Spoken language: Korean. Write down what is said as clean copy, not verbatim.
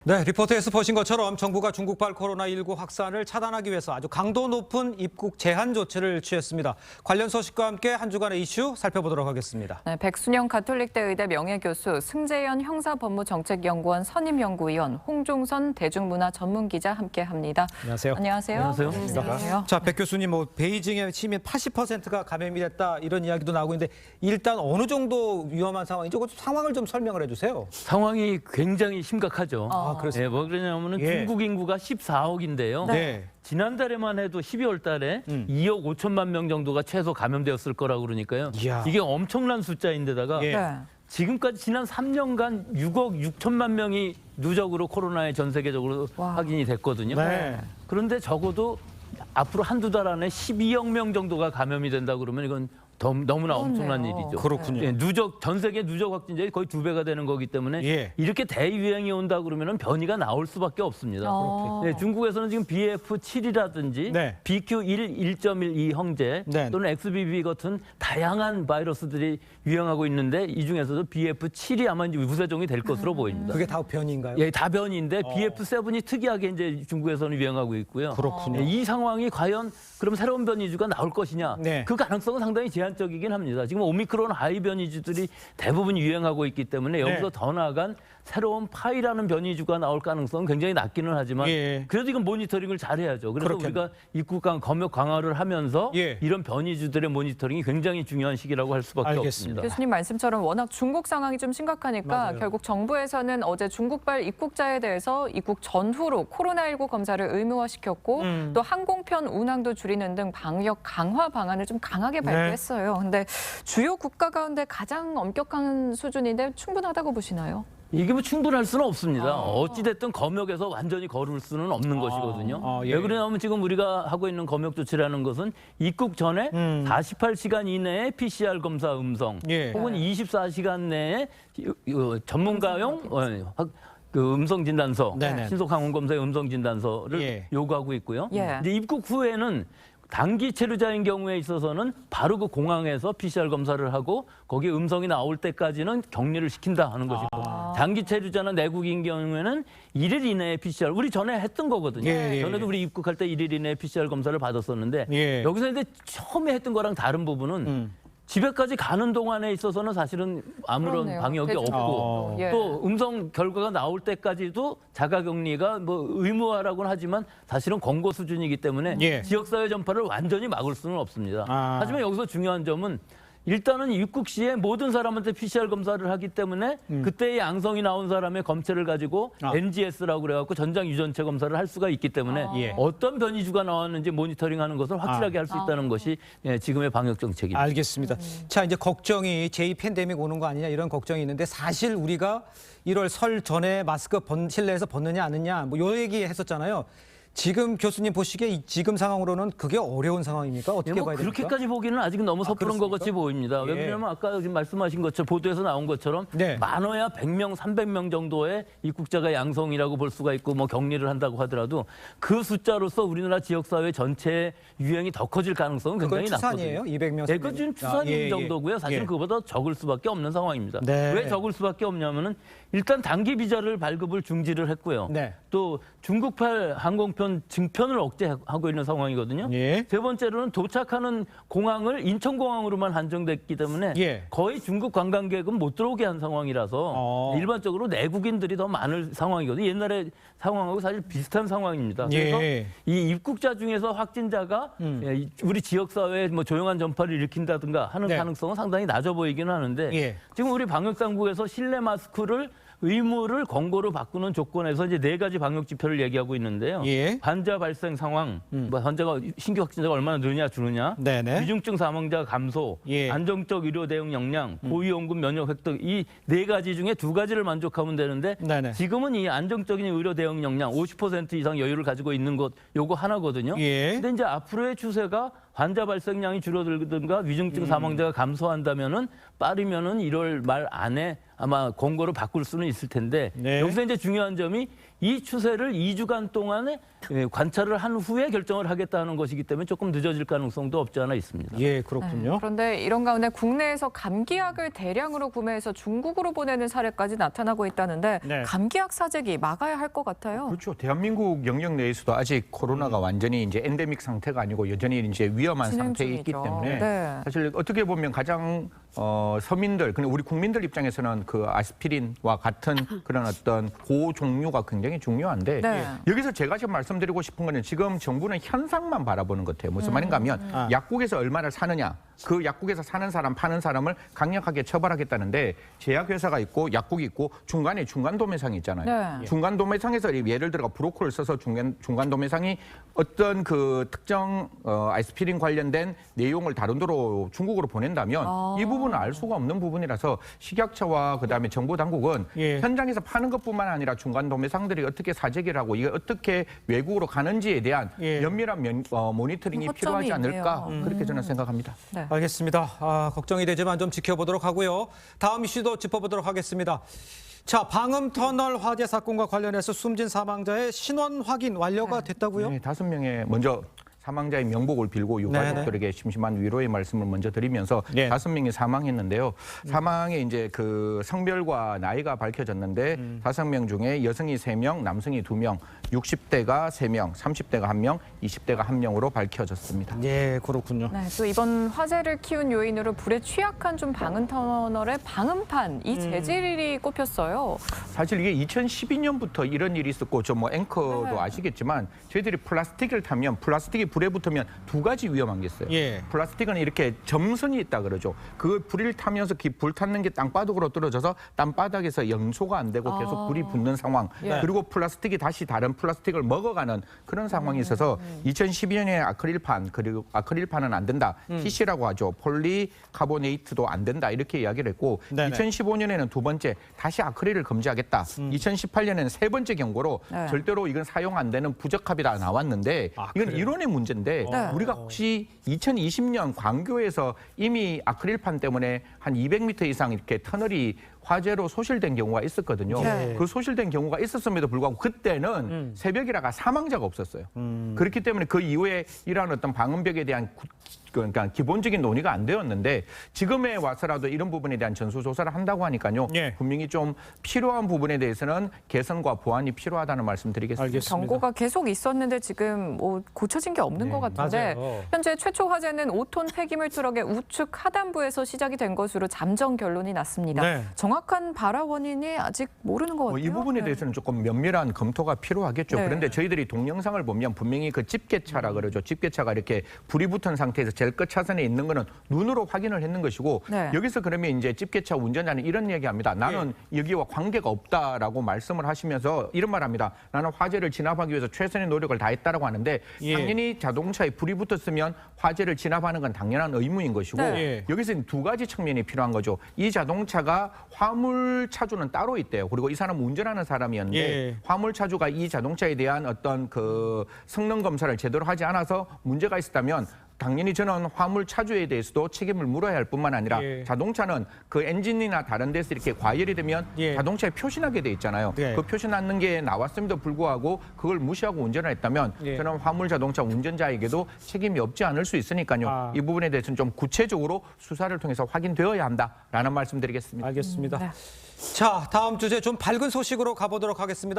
네, 리포트에서 보신 것처럼 정부가 중국발 코로나19 확산을 차단하기 위해서 아주 강도 높은 입국 제한 조치를 취했습니다. 관련 소식과 함께 한 주간의 이슈 살펴보도록 하겠습니다. 네, 백순영 가톨릭대 의대 명예교수, 승재현 형사법무정책연구원 선임연구위원, 홍종선 대중문화 전문기자 함께합니다. 안녕하세요. 안녕하세요. 안녕하세요. 자, 백 교수님, 베이징의 시민 80%가 감염이 됐다 이런 이야기도 나오고 있는데 일단 어느 정도 위험한 상황인지 그 상황을 좀 설명을 해주세요. 상황이 굉장히 심각하죠. 그렇습니다. 네, 뭐 그러냐면은 예. 중국 인구가 14억인데요. 네. 지난달에만 해도 12월 달에 2억 5천만 명 정도가 최소 감염되었을 거라고 그러니까요. 이야. 이게 엄청난 숫자인데다가 예. 네. 지금까지 지난 3년간 6억 6천만 명이 누적으로 코로나에 전 세계적으로 와. 확인이 됐거든요. 네. 그런데 적어도 앞으로 한두 달 안에 12억 명 정도가 감염이 된다 그러면 이건 너무나 엄청난 그렇네요. 일이죠. 그렇군요. 예, 전 세계 누적 확진자가 거의 2배가 되는 거기 때문에 예. 이렇게 대유행이 온다 그러면 변이가 나올 수밖에 없습니다. 네, 중국에서는 지금 BF7이라든지 네. BQ1 1.12 형제 네. 또는 XBB 같은 다양한 바이러스들이 유행하고 있는데 이 중에서도 BF7이 아마 이제 우세종이 될 것으로 보입니다. 그게 다 변이인가요? 예, 다변인데 BF7이 특이하게 이제 중국에서는 유행하고 있고요. 그렇군요. 예, 이 상황이 과연 그럼 새로운 변이주가 나올 것이냐? 네. 그 가능성은 상당히 제한적이긴 합니다. 지금 오미크론 하이 변이주들이 대부분 유행하고 있기 때문에 여기서 네. 더 나아간 새로운 파이라는 변이주가 나올 가능성은 굉장히 낮기는 하지만 예. 그래도 이건 모니터링을 잘해야죠. 그래서 그렇겠네요. 우리가 입국 검역 강화를 하면서 예. 이런 변이주들의 모니터링이 굉장히 중요한 시기라고 할 수밖에 알겠습니다. 없습니다. 교수님 말씀처럼 워낙 중국 상황이 좀 심각하니까 맞아요. 결국 정부에서는 어제 중국발 입국자에 대해서 입국 전후로 코로나19 검사를 의무화시켰고 또 항공편 운항도 줄이는 등 방역 강화 방안을 좀 강하게 발표했어요. 근데 주요 국가 가운데 가장 엄격한 수준인데 충분하다고 보시나요? 이게 뭐 충분할 수는 없습니다. 어찌됐든 검역에서 완전히 거를 수는 없는 것이거든요. 예. 왜 그러냐면 지금 우리가 하고 있는 검역 조치라는 것은 입국 전에 48시간 이내에 PCR 검사 음성 예. 혹은 24시간 내에 전문가용 그 음성 진단서, 네네. 신속 항원 검사의 음성 진단서를 예. 요구하고 있고요. 예. 이제 입국 후에는 단기 체류자인 경우에 있어서는 바로 그 공항에서 PCR 검사를 하고 거기에 음성이 나올 때까지는 격리를 시킨다 하는 것이고 장기 체류자나 내국인 경우에는 1일 이내에 PCR 우리 전에 했던 거거든요. 예. 전에도 우리 입국할 때 1일 이내에 PCR 검사를 받았었는데 예. 여기서 이제 처음에 했던 거랑 다른 부분은 집에까지 가는 동안에 있어서는 사실은 아무런 그렇네요. 방역이 대중교통. 없고 예. 또 음성 결과가 나올 때까지도 자가격리가 뭐 의무화라고는 하지만 사실은 권고 수준이기 때문에 예. 지역사회 전파를 완전히 막을 수는 없습니다. 아. 하지만 여기서 중요한 점은 일단은 입국 시에 모든 사람한테 PCR 검사를 하기 때문에 그때의 양성이 나온 사람의 검체를 가지고 NGS라고 그래갖고 전장 유전체 검사를 할 수가 있기 때문에 예. 어떤 변이주가 나왔는지 모니터링하는 것을 확실하게 할 수 있다는 것이 지금의 방역 정책입니다. 알겠습니다. 자, 이제 걱정이 제2 팬데믹 오는 거 아니냐 이런 걱정이 있는데 사실 우리가 1월 설 전에 마스크 실내에서 벗느냐 안느냐 뭐 요 얘기 했었잖아요. 지금 교수님 보시기에 지금 상황으로는 그게 어려운 상황입니까? 어떻게 뭐 봐야 됩니까? 그렇게까지 보기는 아직 너무 섣부른 것 그렇습니까? 같이 보입니다. 왜 예. 그러냐면 아까 지금 말씀하신 것처럼 보도에서 나온 것처럼 네. 많아야 100명, 300명 정도의 입국자가 양성이라고 볼 수가 있고 뭐 격리를 한다고 하더라도 그 숫자로서 우리나라 지역사회 전체의 유행이 더 커질 가능성은 그건 굉장히 추산이에요? 낮거든요. 200명? 네, 그건 지금 추산인 예, 예. 정도고요. 사실은 예. 그보다 적을 수밖에 없는 상황입니다. 네. 왜 적을 수밖에 없냐면은 일단 단기 비자를 발급을 중지를 했고요. 네. 또 중국발 항공편 증편을 억제하고 있는 상황이거든요. 예. 세 번째로는 도착하는 공항을 인천공항으로만 한정됐기 때문에 예. 거의 중국 관광객은 못 들어오게 한 상황이라서 일반적으로 내국인들이 더 많을 상황이거든요. 옛날의 상황하고 사실 비슷한 상황입니다. 그래서 예. 이 입국자 중에서 확진자가 우리 지역사회에 뭐 조용한 전파를 일으킨다든가 하는 네. 가능성은 상당히 낮아 보이기는 하는데 예. 지금 우리 방역당국에서 실내 마스크를 의무를 권고로 바꾸는 조건에서 이제 4가지 방역 지표를 얘기하고 있는데요. 예. 환자 발생 상황, 뭐 환자가 신규 확진자가 얼마나 느냐 줄느냐, 네네. 위중증 사망자 감소, 예. 안정적 의료 대응 역량, 고위험군 면역 획득 이 4가지 중에 2가지를 만족하면 되는데 네네. 지금은 이 안정적인 의료 대응 역량 50% 이상 여유를 가지고 있는 것 요거 하나거든요. 예. 근데 이제 앞으로의 추세가 환자 발생량이 줄어들든가 위중증 사망자가 감소한다면은 빠르면은 1월 말 안에 아마 권고를 바꿀 수는 있을 텐데 네. 여기서 이제 중요한 점이 이 추세를 2주간 동안에 관찰을 한 후에 결정을 하겠다는 것이기 때문에 조금 늦어질 가능성도 없지 않아 있습니다. 예, 그렇군요. 그런데 이런 가운데 국내에서 감기약을 대량으로 구매해서 중국으로 보내는 사례까지 나타나고 있다는데 네. 감기약 사재기 막아야 할 것 같아요. 그렇죠. 대한민국 영역 내에서도 아직 코로나가 완전히 이제 엔데믹 상태가 아니고 여전히 이제 위험한 진행 상태에 있기 중이죠. 때문에 네. 사실 어떻게 보면 가장 서민들, 그냥 우리 국민들 입장에서는 그 아스피린과 같은 그런 어떤 고 종류가 굉장히 중요한데 네. 여기서 제가 지금 말씀드리고 싶은 거는 지금 정부는 현상만 바라보는 것 같아요. 무슨 말인가 하면 약국에서 얼마를 사느냐, 그 약국에서 사는 사람, 파는 사람을 강력하게 처벌하겠다는데 제약회사가 있고 약국이 있고 중간에 중간도매상이 있잖아요. 네. 중간도매상에서 예를 들어 브로커를 써서 중간도매상이 어떤 그 특정 아스피린 관련된 내용을 다른 도로 중국으로 보낸다면 이 부분은 알 수가 없는 부분이라서 식약처와 그다음에 정부 당국은 예. 현장에서 파는 것뿐만 아니라 중간도매상들이 어떻게 사재기를 하고 이게 어떻게 외국으로 가는지에 대한 예. 면밀한 모니터링이 허점이 필요하지 않을까 있네요. 그렇게 저는 생각합니다. 네. 알겠습니다. 걱정이 되지만 좀 지켜보도록 하고요. 다음 이슈도 짚어보도록 하겠습니다. 자, 방음터널 화재 사건과 관련해서 숨진 사망자의 신원 확인 완료가 됐다고요? 네, 5명의 먼저 사망자의 명복을 빌고 유가족들에게 심심한 위로의 말씀을 먼저 드리면서 네. 5명이 사망했는데요. 사망의 이제 그 성별과 나이가 밝혀졌는데 5명 중에 여성이 3명, 남성이 2명, 60대가 3명, 30대가 1명, 20대가 1명으로 밝혀졌습니다. 예, 그렇군요. 네, 또 이번 화재를 키운 요인으로 불에 취약한 좀 방음터널의 방음판 이 재질이 꼽혔어요. 사실 이게 2012년부터 이런 일이 있었고 저 뭐 앵커도 네. 아시겠지만 저희들이 플라스틱을 타면 플라스틱이 불에 붙으면 2가지 위험한 게 있어요. 예. 플라스틱은 이렇게 점선이 있다 그러죠. 그 불을 타면서 불 탔는 게 땅바닥으로 떨어져서 땅바닥에서 연소가 안 되고 계속 불이 붙는 상황. 예. 그리고 플라스틱이 다시 다른 플라스틱을 먹어가는 그런 상황이 있어서 2012년에 아크릴판 그리고 아크릴판은 안 된다. PC라고 하죠. 폴리카보네이트도 안 된다. 이렇게 이야기를 했고 네네. 2015년에는 두 번째 다시 아크릴을 금지하겠다. 2018년에는 세 번째 경고로 네. 절대로 이건 사용 안 되는 부적합이다 나왔는데 이건 그래요? 이론의 문제인데 네. 우리가 혹시 2020년 광교에서 이미 아크릴판 때문에 한 200m 이상 이렇게 터널이 화재로 소실된 경우가 있었거든요. 네. 그 소실된 경우가 있었음에도 불구하고 그때는 새벽이라가 사망자가 없었어요. 그렇기 때문에 그 이후에 이러한 어떤 방음벽에 대한 그러니까 기본적인 논의가 안 되었는데 지금에 와서라도 이런 부분에 대한 전수조사를 한다고 하니까요. 예. 분명히 좀 필요한 부분에 대해서는 개선과 보완이 필요하다는 말씀 드리겠습니다. 알겠습니다. 경고가 계속 있었는데 지금 뭐 고쳐진 게 없는 것 같은데 맞아요. 현재 최초 화재는 5톤 폐기물 트럭의 우측 하단부에서 시작이 된 것으로 잠정 결론이 났습니다. 네. 정확한 발화 원인이 아직 모르는 것 같아요. 이 부분에 네. 대해서는 조금 면밀한 검토가 필요하겠죠. 네. 그런데 저희들이 동영상을 보면 분명히 그 집게차라 그러죠. 집게차가 이렇게 불이 붙은 상태에서 제일 끝 차선에 있는 거는 눈으로 확인을 했는 것이고 네. 여기서 그러면 이제 집게차 운전자는 이런 얘기합니다. 나는 여기와 관계가 없다라고 말씀을 하시면서 이런 말합니다. 나는 화재를 진압하기 위해서 최선의 노력을 다했다라고 하는데 예. 당연히 자동차에 불이 붙었으면 화재를 진압하는 건 당연한 의무인 것이고 네. 예. 여기서는 두 가지 측면이 필요한 거죠. 이 자동차가 화물 차주는 따로 있대요. 그리고 이 사람은 운전하는 사람이었는데 예. 화물 차주가 이 자동차에 대한 어떤 그 성능 검사를 제대로 하지 않아서 문제가 있었다면 당연히 저는 화물 차주에 대해서도 책임을 물어야 할 뿐만 아니라 예. 자동차는 그 엔진이나 다른 데서 이렇게 과열이 되면 예. 자동차에 표시나게 돼 있잖아요. 예. 그 표시나는 게 나왔음에도 불구하고 그걸 무시하고 운전을 했다면 예. 저는 화물 자동차 운전자에게도 책임이 없지 않을 수 있으니까요. 이 부분에 대해서는 좀 구체적으로 수사를 통해서 확인되어야 한다라는 말씀드리겠습니다. 알겠습니다. 네. 자, 다음 주제 좀 밝은 소식으로 가보도록 하겠습니다.